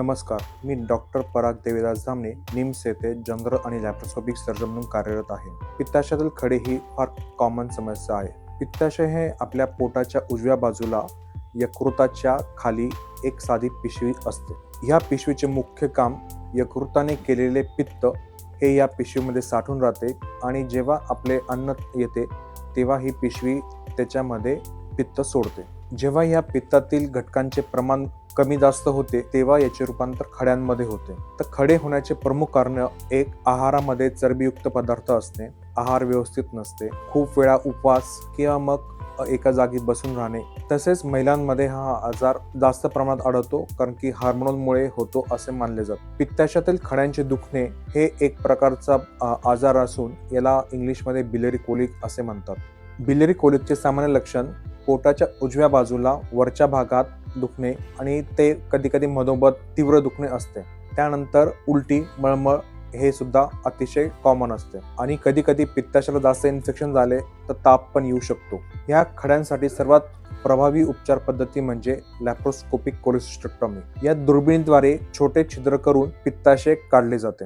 नमस्कार, मी डॉक्टर पराग देवीदास धामणे, निम्स येथे जनरल आणि लॅप्रोस्कोपिक सर्जन म्हणून कार्यरत आहे. पित्ताशयातील खडे ही फार कॉमन समस्या आहे. पित्ताशय हे आपल्या पोटाच्या उजव्या बाजूला यकृताच्या खाली एक साधी पिशवी असते. ह्या पिशवीचे मुख्य काम यकृताने केलेले पित्त हे या पिशवीमध्ये साठून राहते आणि जेव्हा आपले अन्न येते तेव्हा ही पिशवी त्याच्यामध्ये पित्त सोडते. जेव्हा या पित्तातील घटकांचे प्रमाण कमी जास्त होते तेव्हा याचे रूपांतर खड्यांमध्ये होते. तर खडे होण्याचे प्रमुख कारण एक, आहारामध्ये चरबीयुक्त पदार्थ असणे, आहार व्यवस्थित नसते, खूप वेळा उपवास किंवा मग एका जागी बसून राहणे. तसेच महिलांमध्ये हा आजार जास्त प्रमाणात आढळतो कारण की हार्मोनमुळे होतो असे मानले जाते. पित्ताशयातील खड्यांचे दुखणे हे एक प्रकारचा आजार असून याला इंग्लिशमध्ये बिलिअरी कोलिक असे म्हणतात. बिलिअरी कोलिकचे सामान्य लक्षण पोटाच्या उजव्या बाजूला वरच्या भागात दुखणे आणि ते कधी कधी मधोमध तीव्र दुखणे असते. त्यानंतर उलटी, मळमळ हे सुद्धा अतिशय कॉमन असते आणि कधी कधी पित्ताशयाला जास्त इन्फेक्शन झाले तर ताप पण येऊ शकतो. या खड्यांसाठी सर्वात प्रभावी उपचार पद्धती म्हणजे लॅप्रोस्कोपिक कोलेसिस्टेक्टॉमी. या दुर्बिणीद्वारे छोटे छिद्र करून पित्ताशय काढले जाते.